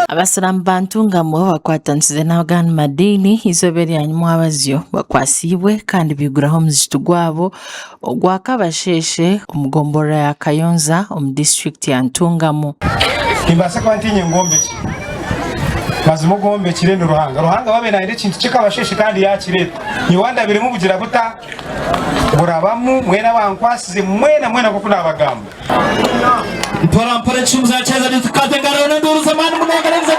Abasiramu bantungamo bakwatansize n'abagana madini izobere hanyuma abazyo bakwasibwe kandi biguraho muzito gwabo ogwa Kabasheshe umugombora ya Kayonza district ya Ntungamo. Imbasa kwantinye ngombe mazimo gombe kirendo ruhanga babe nainde kintu cy'Kabasheshe kandi yakireta niwanda birimo bugira buta burabamu mwena bankwasize mwena kuko nabagamba mpora chumza cheza dikate garona nduru zamani munagareza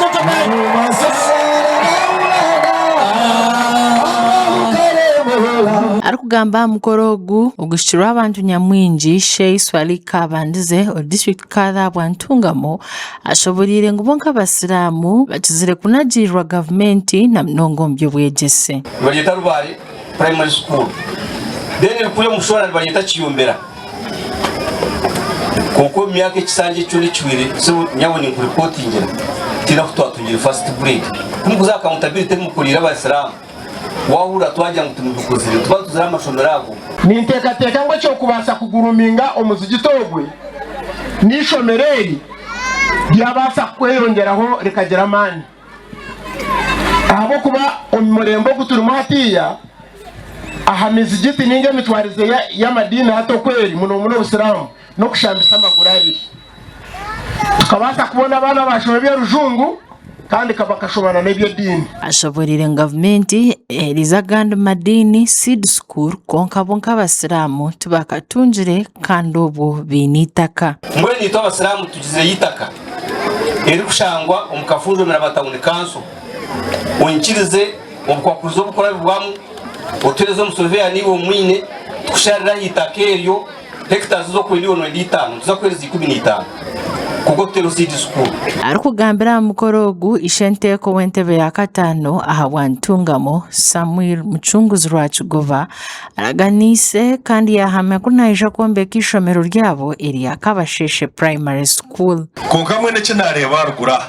Arikugamba mukorogu ugushira abantu nyamwinji Sheikh Swali Kabandize o district kada bwantungamo ashoborire ngo bonka abasiramu bakizire kunagirwa government na mnongombyo bwegese bayita Rubari primary school deni kuyo mushora bayita Kiyombera kuko myaka kisange cyuri cywire so nyabone ku reporting tira kutwatungira first grade kumuza accountability mukurira abasiramu wahura twajya mutumukuzire twatuzira amashomero ago ninteka ngo cyo kubasa kuguruminga omuzigitogwe nishomereri byabasa kweyongeraho rekagera mani abo kuba omurembo guturimo hatiya aha mizigiti ninge mitwarize y'amadini hato kweri muno busiramu no kushambisa amagurabiri tukabasa kubona abana bashobe rujungu kandi kabakashobana n'ibyo dini ashoborire government elizaganda madini seed school konka bonka abasiramu tubakatunjire kandi obo binitaka mwe nito abasiramu tugize yitaka eri kushangwa umukafunjo merabatawuni kanso unkirize ubukwakuzo bukora bwamu oterezo musoveya nibo mwine tusharira yitakeryo hectares zo ku 1.5 tuzakwezi 15 kuko tero seed school arikugambira mukorogu ishenteko wentebe ya katano aha Wantungamo Samuel Muchunguzi Rwachugova araganise kandi yahamya kunaisha kombeka ishomero ryabo eri ya Kabasheshe primary school konka mwene kinareba rugura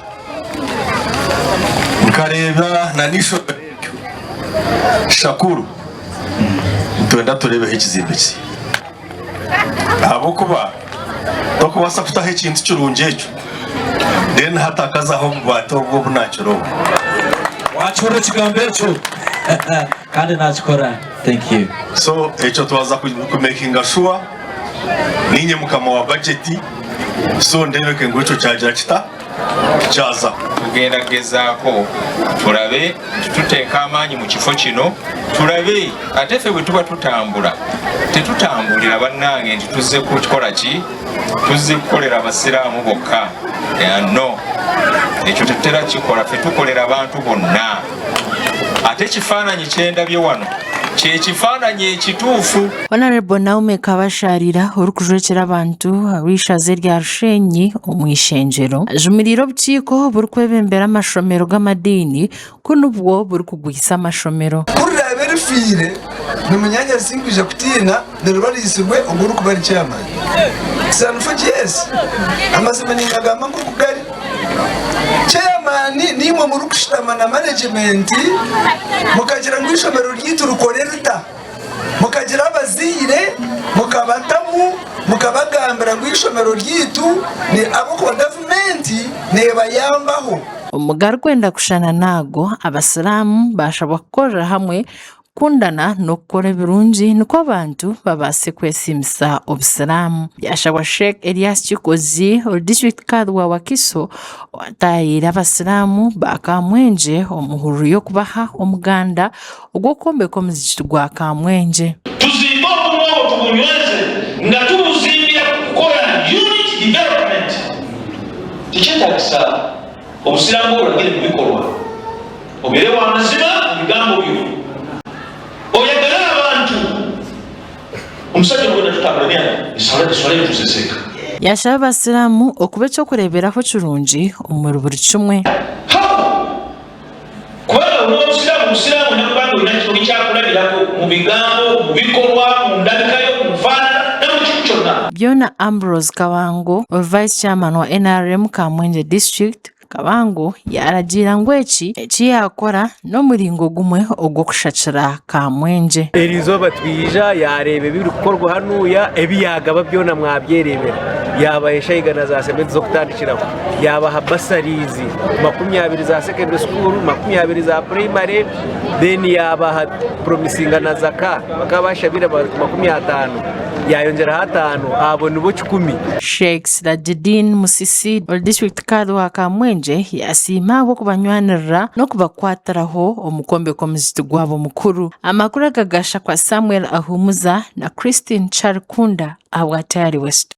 mukareba na nisho Shakuru twenda turebe ikizimbiki abo kuba bakubasa kutaho ikintu cy'urungejo then hatakazaho mu bato bwo bunacyo wachoro kigambecho kandi nachikora. Thank you. So echo twaza ku making sure ninye mukama wa budget so ndebeke ngo ico cyagira cyaza kugeragezako turabe tuteka amanyi mu kifo kino turabe atefe bwe tuba tutambula tetutambulira bannange nti tuzze kukola ki tuzze kukolera abasiraamu bokka no ekyo tetera kikola fe tukolera abantu bonna ate kifaananyi kyendabye wano kifaananyi ekituufu. Honorable Naume Kabasharira urukujwekera abantu abishaze rya Rushenyi omwishenjero ajumiriro bukiko burukwebembera amashomero g'amadini kunubwo burukugwisa amashomero kurira berifire n'umunyanya singwije kutina nerubarisirwe oguru kubari chairman sanfo yes amazima ningagamba ngo kugari chairman nimwe muri kushitama na management mukagira ngo ishomero ryitu rukorerta mukagira abazire mukabatamu mukabagambira ngo ishomero ryitu ni abo ku government nebayambaho umugar kwenda kushana nago abasiramu bashobora gukorera hamwe kundana no gukora birungi niko abantu babase kwesimisa obusiramu byashabwa Sheikh Elias Chikozi o district kadwa Wakiso watayira abasiramu bakamwenje omuhuru yo kubaha omuganda ogwokombe komuzito gwa kamwenje tuzimba omwo tubunyweze nga tubuzimbira kukola unity development tikyetagisa obusiramu olagire mu bikolwa obere wa mazima ebigambo byo oyagala abantu omusajja gwenda tutambulanya isole tuseseka yashaba abasiramu okuba ekyokureeberaho kirungi omuri buri kimwe kubanga omusiraamu nakubanga olina kirugi kyakulabirako mu bigambo mu bikolwa mu ndabikayo mu nfaanana ne mu kintu kyonna byona Ambrose Kabango vice chairman wa NRM Kamwenje district Kabango yaragira ngo eki yakora no muringo gumwe ogwo kushakira Kamwenje erizo batwija yarebe biri gukorwa hanuya ebiyagaba byona mwabyerebera yabahesha igana za sementi zo kutandikiraho, yabaha basarizi 20 za secondary school, 20 za primary, then yabaha promisinga na zaka bakabasha bira 50, yayongera 5 abona ubo 10. Sheikh Sirajuddin Musisi wa district kado wa Kamwenje yasima ko kubanywanira no kubakwataraho omukombe komuziti gwabo mukuru. Amakuru agagasha kwa Samuel Ahumuza na Christine Charkunda awatari West.